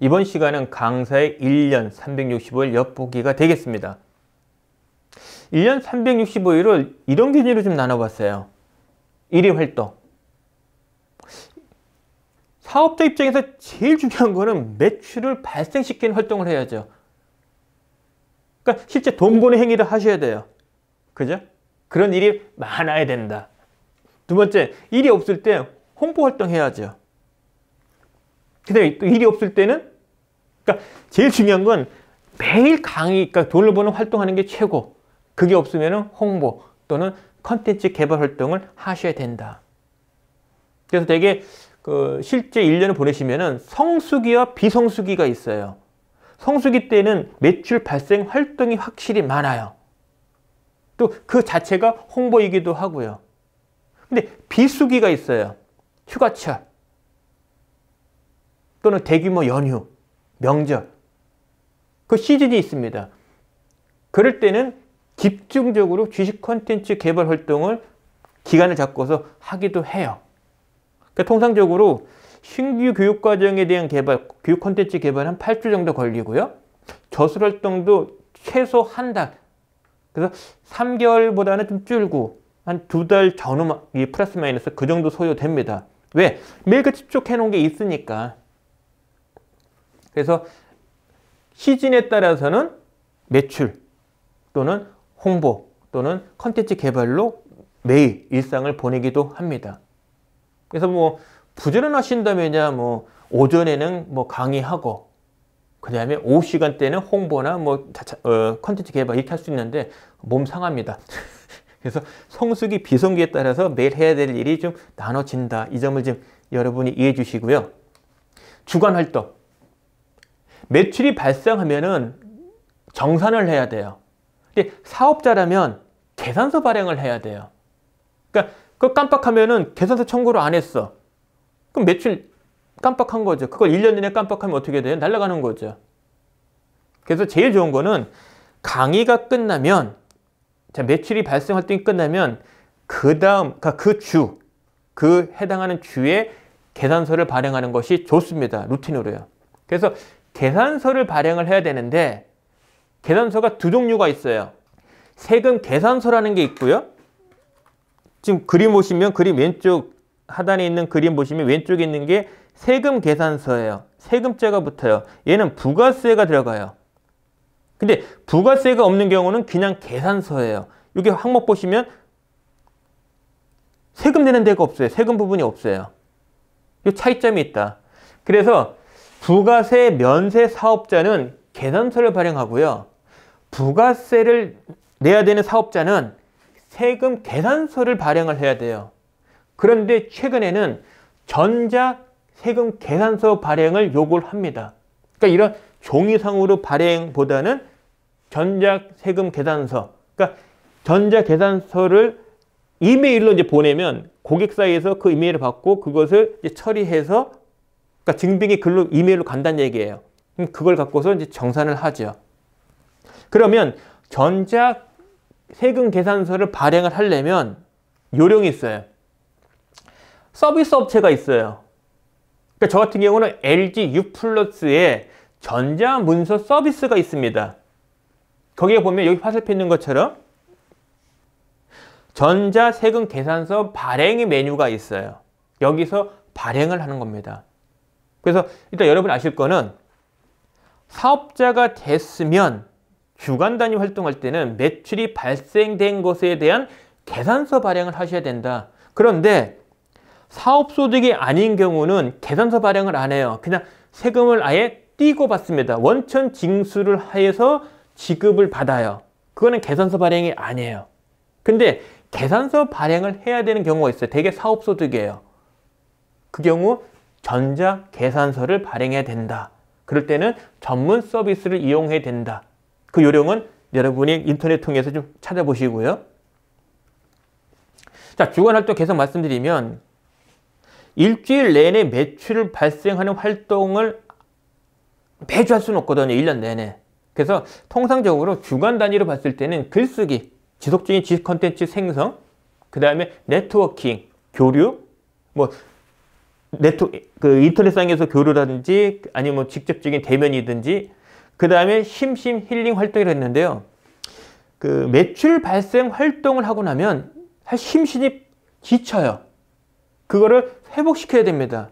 이번 시간은 강사의 1년 365일 엿보기가 되겠습니다. 1년 365일을 이런 기준으로 좀 나눠봤어요. 1위 활동. 사업자 입장에서 제일 중요한 거는 매출을 발생시키는 활동을 해야죠. 그러니까 실제 돈 버는 행위를 하셔야 돼요. 그죠? 그런 일이 많아야 된다. 두 번째, 일이 없을 때 홍보 활동 해야죠. 근데 또 일이 없을 때는, 그러니까 제일 중요한 건 매일 강의, 그러니까 돈을 버는 활동하는 게 최고. 그게 없으면 홍보 또는 컨텐츠 개발 활동을 하셔야 된다. 그래서 되게 실제 1년을 보내시면은 성수기와 비성수기가 있어요. 성수기 때는 매출 발생 활동이 확실히 많아요. 또 그 자체가 홍보이기도 하고요. 근데 비수기가 있어요. 휴가철 또는 대규모 연휴, 명절, 그 시즌이 있습니다. 그럴 때는 집중적으로 주식 콘텐츠 개발 활동을 기간을 잡고서 하기도 해요. 그러니까 통상적으로 신규 교육과정에 대한 개발, 교육 콘텐츠 개발 한 8주 정도 걸리고요. 저술 활동도 최소 한 달, 그래서 3개월보다는 좀 줄고 한 2달 전후 플러스 마이너스 그 정도 소요됩니다. 왜? 매일같이 쭉 해놓은 게 있으니까. 그래서 시즌에 따라서는 매출 또는 홍보 또는 컨텐츠 개발로 매일 일상을 보내기도 합니다. 그래서 뭐 부지런하신다면야 뭐 오전에는 뭐 강의하고 그 다음에 오후 시간대는 홍보나 뭐 컨텐츠 개발 이렇게 할 수 있는데 몸 상합니다. 그래서 성수기 비성기에 따라서 매일 해야 될 일이 좀 나눠진다. 이 점을 좀 여러분이 이해해 주시고요. 주간 활동. 매출이 발생하면은 정산을 해야 돼요. 근데 사업자라면 계산서 발행을 해야 돼요. 그러니까 그걸 깜빡하면은 계산서 청구를 안 했어. 그럼 매출 깜빡한 거죠. 그걸 1년 내내 깜빡하면 어떻게 돼요? 날아가는 거죠. 그래서 제일 좋은 거는 강의가 끝나면, 자, 매출이 발생 활동이 끝나면 그 다음, 그 해당하는 주에 계산서를 발행하는 것이 좋습니다. 루틴으로요. 그래서 계산서를 발행을 해야 되는데 계산서가 두 종류가 있어요. 세금 계산서라는 게 있고요. 지금 그림 보시면 그림 왼쪽 하단에 있는 그림 보시면 왼쪽에 있는 게 세금 계산서예요. 세금자가 붙어요. 얘는 부가세가 들어가요. 근데 부가세가 없는 경우는 그냥 계산서예요. 여기 항목 보시면 세금 내는 데가 없어요. 세금 부분이 없어요. 이 차이점이 있다. 그래서 부가세 면세 사업자는 계산서를 발행하고요. 부가세를 내야 되는 사업자는 세금 계산서를 발행을 해야 돼요. 그런데 최근에는 전자 세금 계산서 발행을 요구를 합니다. 그러니까 이런 종이상으로 발행보다는 전자 세금 계산서, 그러니까 전자 계산서를 이메일로 이제 보내면 고객사에서 그 이메일을 받고 그것을 이제 처리해서, 그러니까 증빙이 글로 이메일로 간다는 얘기예요. 그럼 그걸 갖고서 이제 정산을 하죠. 그러면 전자 세금 계산서를 발행을 하려면 요령이 있어요. 서비스 업체가 있어요. 그러니까 저 같은 경우는 LG U+의 전자문서 서비스가 있습니다. 거기에 보면 여기 화살표 있는 것처럼 전자세금 계산서 발행의 메뉴가 있어요. 여기서 발행을 하는 겁니다. 그래서 일단 여러분 아실 거는 사업자가 됐으면 주간 단위 활동할 때는 매출이 발생된 것에 대한 계산서 발행을 하셔야 된다. 그런데 사업소득이 아닌 경우는 계산서 발행을 안 해요. 그냥 세금을 아예 띄고 받습니다. 원천 징수를 해서 지급을 받아요. 그거는 계산서 발행이 아니에요. 근데 계산서 발행을 해야 되는 경우가 있어요. 대개 사업소득이에요. 그 경우 전자 계산서를 발행해야 된다. 그럴 때는 전문 서비스를 이용해야 된다. 그 요령은 여러분이 인터넷 통해서 좀 찾아보시고요. 자, 주간 활동 계속 말씀드리면 일주일 내내 매출을 발생하는 활동을 매주 할 수는 없거든요. 1년 내내. 그래서 통상적으로 주간 단위로 봤을 때는 글쓰기, 지속적인 지식 콘텐츠 생성, 그 다음에 네트워킹, 교류, 뭐 그 인터넷상에서 교류라든지 아니면 뭐 직접적인 대면이든지 그 다음에 심심 힐링 활동을 했는데요. 그 매출 발생 활동을 하고 나면 사실 심신이 지쳐요. 그거를 회복시켜야 됩니다.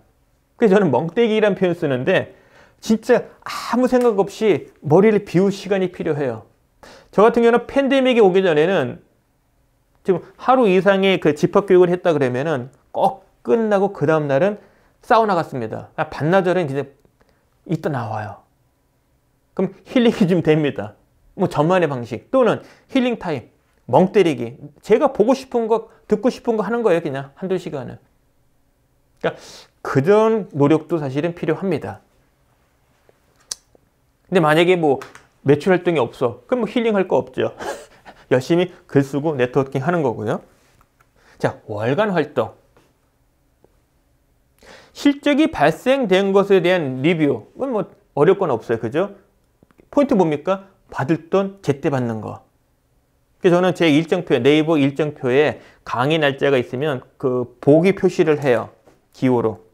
그래서 저는 멍때기라는 표현 쓰는데 진짜 아무 생각 없이 머리를 비울 시간이 필요해요. 저 같은 경우는 팬데믹이 오기 전에는 지금 하루 이상의 그 집합교육을 했다 그러면은 꼭 끝나고 그 다음날은 사우나 갔습니다. 반나절은 이제 이따 나와요. 그럼 힐링이 좀 됩니다. 뭐 저만의 방식 또는 힐링 타임, 멍 때리기. 제가 보고 싶은 거, 듣고 싶은 거 하는 거예요. 그냥 한두 시간을. 그러니까 그런 노력도 사실은 필요합니다. 근데 만약에 뭐 매출 활동이 없어. 그럼 뭐 힐링할 거 없죠. 열심히 글 쓰고 네트워킹 하는 거고요. 자, 월간 활동. 실적이 발생된 것에 대한 리뷰. 그건 뭐 어려울 건 없어요. 그죠? 포인트 뭡니까? 받을 돈 제때 받는 거. 그래서 저는 제 일정표에, 네이버 일정표에 강의 날짜가 있으면 그 보기 표시를 해요. 기호로.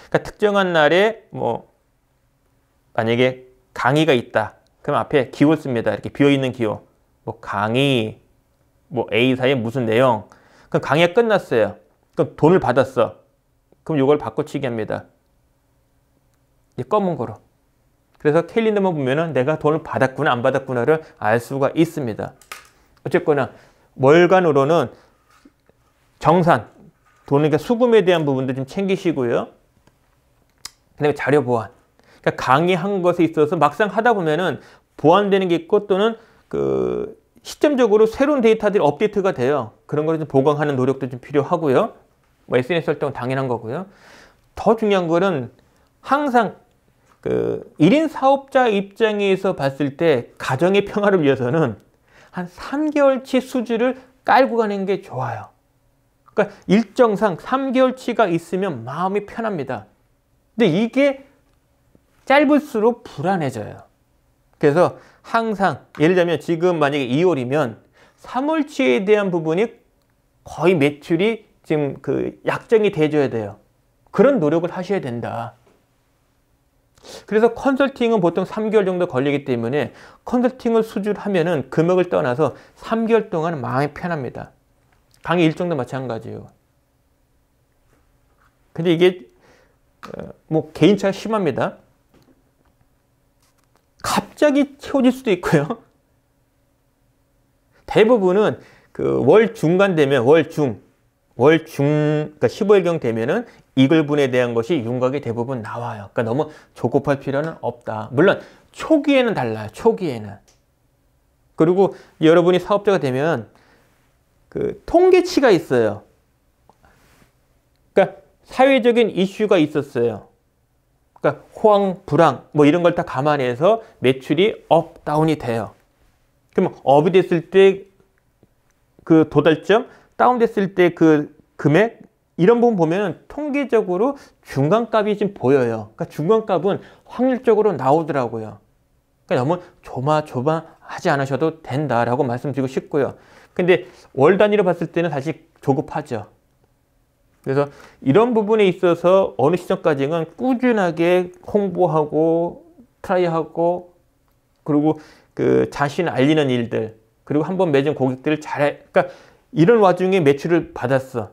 그러니까 특정한 날에 뭐 만약에 강의가 있다. 그럼 앞에 기호 씁니다. 이렇게 비어있는 기호. 뭐 강의, 뭐 A사의 무슨 내용. 그럼 강의가 끝났어요. 그럼 돈을 받았어. 그럼 이걸 바꿔치기 합니다. 이 검은 거로. 그래서 캘린더만 보면은 내가 돈을 받았구나 안 받았구나를 알 수가 있습니다. 어쨌거나 월간으로는 정산, 돈의 수금에 대한 부분도 좀 챙기시고요. 그다음에 자료 보완. 그러니까 강의한 것에 있어서 막상 하다 보면은 보완되는 게 있고 또는 그 시점적으로 새로운 데이터들이 업데이트가 돼요. 그런 걸 좀 보강하는 노력도 좀 필요하고요. 뭐 SNS 활동은 당연한 거고요. 더 중요한 거는 항상 그 1인 사업자 입장에서 봤을 때 가정의 평화를 위해서는 한 3개월치 수주를 깔고 가는 게 좋아요. 그러니까 일정상 3개월치가 있으면 마음이 편합니다. 근데 이게 짧을수록 불안해져요. 그래서 항상 예를 들면 지금 만약에 2월이면 3월치에 대한 부분이 거의 매출이 지금 그 약정이 돼줘야 돼요. 그런 노력을 하셔야 된다. 그래서 컨설팅은 보통 3개월 정도 걸리기 때문에 컨설팅을 수주를 하면은 금액을 떠나서 3개월 동안 마음이 편합니다. 강의 일정도 마찬가지예요. 근데 이게 뭐 개인차가 심합니다. 갑자기 채워질 수도 있고요. 대부분은 그 월 중간 되면 그러니까 15일경 되면은 이글분에 대한 것이 윤곽이 대부분 나와요. 그러니까 너무 조급할 필요는 없다. 물론 초기에는 달라요. 초기에는. 그리고 여러분이 사업자가 되면 그 통계치가 있어요. 그러니까 사회적인 이슈가 있었어요. 그러니까 호황, 불황 뭐 이런 걸 다 감안해서 매출이 업, 다운이 돼요. 그러면 업이 됐을 때 그 도달점, 다운됐을 때 그 금액 이런 부분 보면 통계적으로 중간값이 좀 보여요. 그러니까 중간값은 확률적으로 나오더라고요. 그러니까 너무 조마조마하지 않으셔도 된다라고 말씀드리고 싶고요. 근데 월 단위로 봤을 때는 사실 조급하죠. 그래서 이런 부분에 있어서 어느 시점까지는 꾸준하게 홍보하고 트라이하고 그리고 그 자신을 알리는 일들 그리고 한번 맺은 고객들을 그러니까 이런 와중에 매출을 받았어.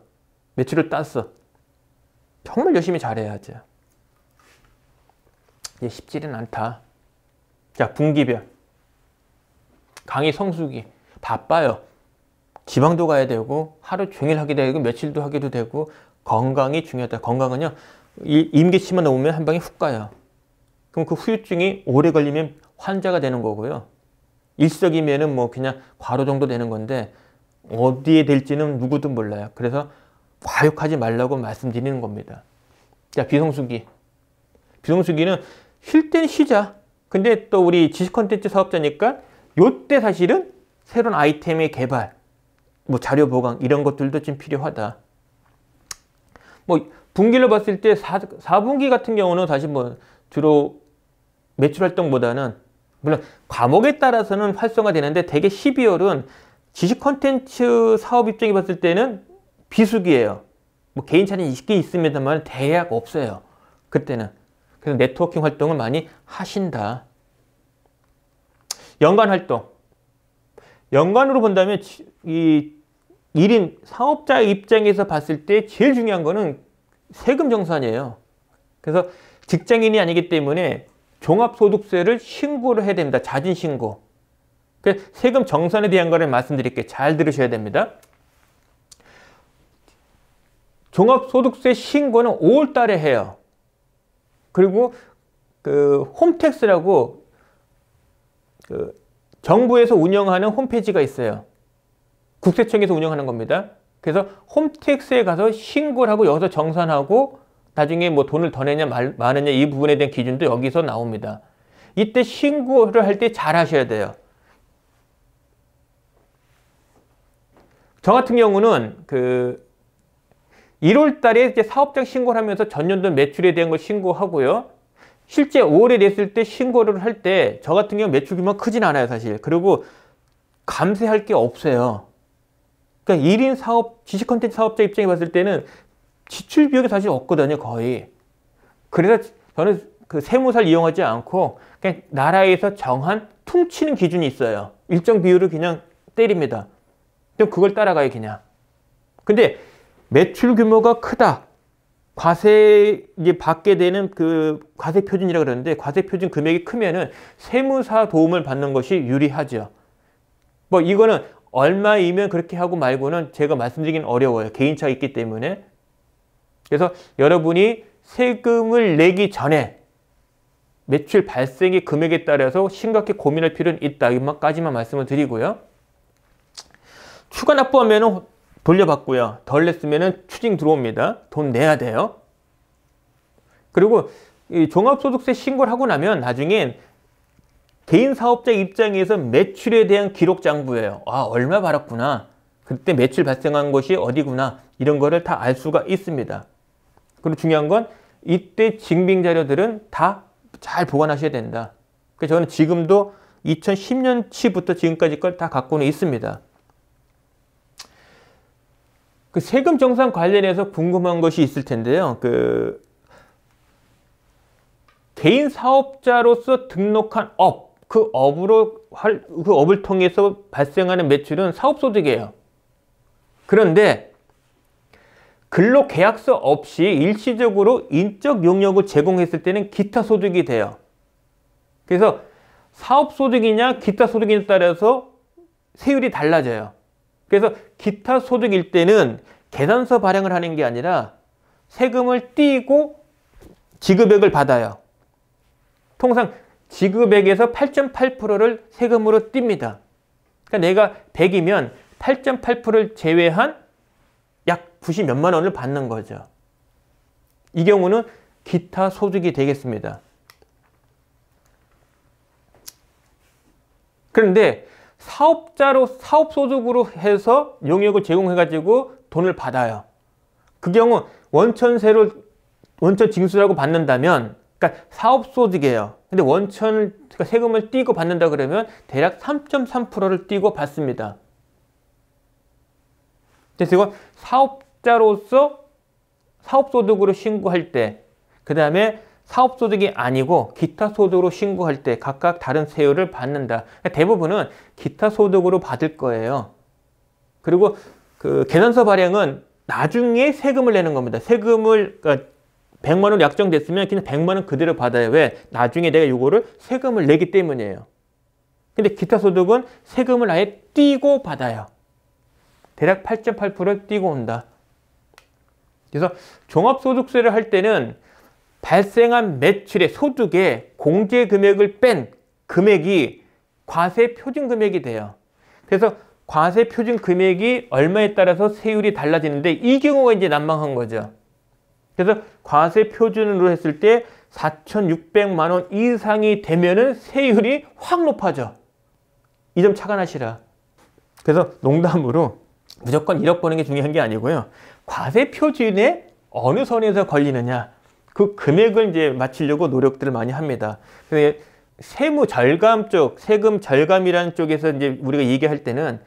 매출을 땄어. 정말 열심히 잘해야죠. 이게 쉽지는 않다. 자, 분기별. 강의 성수기. 바빠요. 지방도 가야 되고 하루 종일 하게 되고 며칠도 하게도 되고 건강이 중요하다. 건강은요. 임기치만 넘으면 한 방에 훅 가요. 그럼 그 후유증이 오래 걸리면 환자가 되는 거고요. 일시적이면은 뭐 그냥 과로 정도 되는 건데 어디에 될지는 누구도 몰라요. 그래서 과욕하지 말라고 말씀드리는 겁니다. 자, 비성수기. 비성수기는 쉴 땐 쉬자. 근데 또 우리 지식 콘텐츠 사업자니까 요때 사실은 새로운 아이템의 개발, 뭐 자료 보강 이런 것들도 좀 필요하다. 뭐 분기를 봤을 때 4분기 같은 경우는 사실 뭐 주로 매출 활동보다는 물론 과목에 따라서는 활성화되는데 대개 12월은 지식 콘텐츠 사업 입장에 봤을 때는 비수기예요. 뭐 개인 차량이 있긴 있습니다만 대략 없어요. 그때는. 그래서 네트워킹 활동을 많이 하신다. 연관 활동. 연관으로 본다면 이 1인 사업자 입장에서 봤을 때 제일 중요한 거는 세금 정산이에요. 그래서 직장인이 아니기 때문에 종합소득세를 신고를 해야 됩니다. 자진신고. 세금 정산에 대한 거를 말씀드릴게요. 잘 들으셔야 됩니다. 종합소득세 신고는 5월 달에 해요. 그리고 그 홈택스라고 그 정부에서 운영하는 홈페이지가 있어요. 국세청에서 운영하는 겁니다. 그래서 홈택스에 가서 신고를 하고 여기서 정산하고 나중에 뭐 돈을 더 내냐 많으냐 이 부분에 대한 기준도 여기서 나옵니다. 이때 신고를 할 때 잘 하셔야 돼요. 저 같은 경우는 그 1월 달에 이제 사업장 신고를 하면서 전년도 매출에 대한 걸 신고하고요. 실제 5월에 냈을 때 신고를 할 때 저 같은 경우 매출 규모가 크진 않아요, 사실. 그리고 감세할 게 없어요. 그러니까 1인 사업, 지식 콘텐츠 사업자 입장에 봤을 때는 지출 비용이 사실 없거든요, 거의. 그래서 저는 그 세무사를 이용하지 않고 그냥 나라에서 정한 퉁치는 기준이 있어요. 일정 비율을 그냥 때립니다. 그럼 그걸 따라가요, 그냥. 근데 매출 규모가 크다. 과세 이제 받게 되는 그 과세 표준이라고 그러는데 과세 표준 금액이 크면은 세무사 도움을 받는 것이 유리하죠. 뭐 이거는 얼마이면 그렇게 하고 말고는 제가 말씀드리긴 어려워요. 개인차가 있기 때문에. 그래서 여러분이 세금을 내기 전에 매출 발생의 금액에 따라서 심각하게 고민할 필요는 있다. 이것까지만 말씀을 드리고요. 추가 납부하면은 돌려받고요. 덜 냈으면 추징 들어옵니다. 돈 내야 돼요. 그리고 이 종합소득세 신고를 하고 나면 나중엔 개인 사업자 입장에서 매출에 대한 기록 장부예요. 아, 얼마 벌었구나. 그때 매출 발생한 것이 어디구나. 이런 거를 다 알 수가 있습니다. 그리고 중요한 건 이때 증빙 자료들은 다 잘 보관하셔야 된다. 그래서 저는 지금도 2010년치부터 지금까지 걸 다 갖고는 있습니다. 그 세금 정산 관련해서 궁금한 것이 있을 텐데요. 그 개인 사업자로서 등록한 업, 그 업을 통해서 발생하는 매출은 사업소득이에요. 그런데 근로계약서 없이 일시적으로 인적 용역을 제공했을 때는 기타 소득이 돼요. 그래서 사업소득이냐 기타 소득이냐에 따라서 세율이 달라져요. 그래서 기타 소득일 때는 계산서 발행을 하는 게 아니라 세금을 떼고 지급액을 받아요. 통상 지급액에서 8.8%를 세금으로 띱니다. 그러니까 내가 100이면 8.8%를 제외한 약 90 몇만 원을 받는 거죠. 이 경우는 기타 소득이 되겠습니다. 그런데 사업소득으로 해서 용역을 제공해가지고 돈을 받아요. 그 경우 원천 징수라고 받는다면, 그러니까 사업소득이에요. 근데 그러니까 세금을 떼고 받는다 그러면 대략 3.3%를 떼고 받습니다. 그래서 이건 사업자로서 사업소득으로 신고할 때, 그 다음에 사업소득이 아니고 기타소득으로 신고할 때 각각 다른 세율을 받는다. 대부분은 기타소득으로 받을 거예요. 그리고 그 계산서 발행은 나중에 세금을 내는 겁니다. 세금을, 그러니까 100만 원 약정됐으면 그냥 100만 원 그대로 받아요. 왜? 나중에 내가 이거를 세금을 내기 때문이에요. 근데 기타소득은 세금을 아예 떼고 받아요. 대략 8.8%를 떼고 온다. 그래서 종합소득세를 할 때는 발생한 매출의 소득의 공제 금액을 뺀 금액이 과세 표준 금액이 돼요. 그래서 과세 표준 금액이 얼마에 따라서 세율이 달라지는데 이 경우가 이제 난망한 거죠. 그래서 과세 표준으로 했을 때 4,600만 원 이상이 되면은 세율이 확 높아져. 이 점 착안하시라. 그래서 농담으로 무조건 1억 버는 게 중요한 게 아니고요. 과세 표준에 어느 선에서 걸리느냐. 그 금액을 이제 맞추려고 노력들을 많이 합니다. 세무 절감 쪽, 세금 절감이라는 쪽에서 이제 우리가 얘기할 때는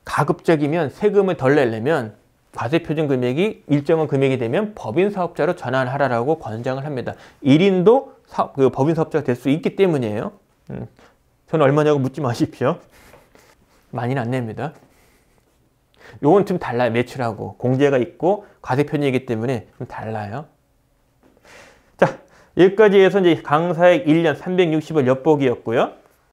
가급적이면 세금을 덜 내려면 과세표준 금액이 일정한 금액이 되면 법인 사업자로 전환하라라고 권장을 합니다. 1인도 법인 사업자가 될 수 있기 때문이에요. 저는 얼마냐고 묻지 마십시오. 많이는 안 냅니다. 요건 좀 달라요. 매출하고 공제가 있고 과세표준이기 때문에 좀 달라요. 자, 여기까지 해서 이제 강사액 1년 360을 엿보기였고요.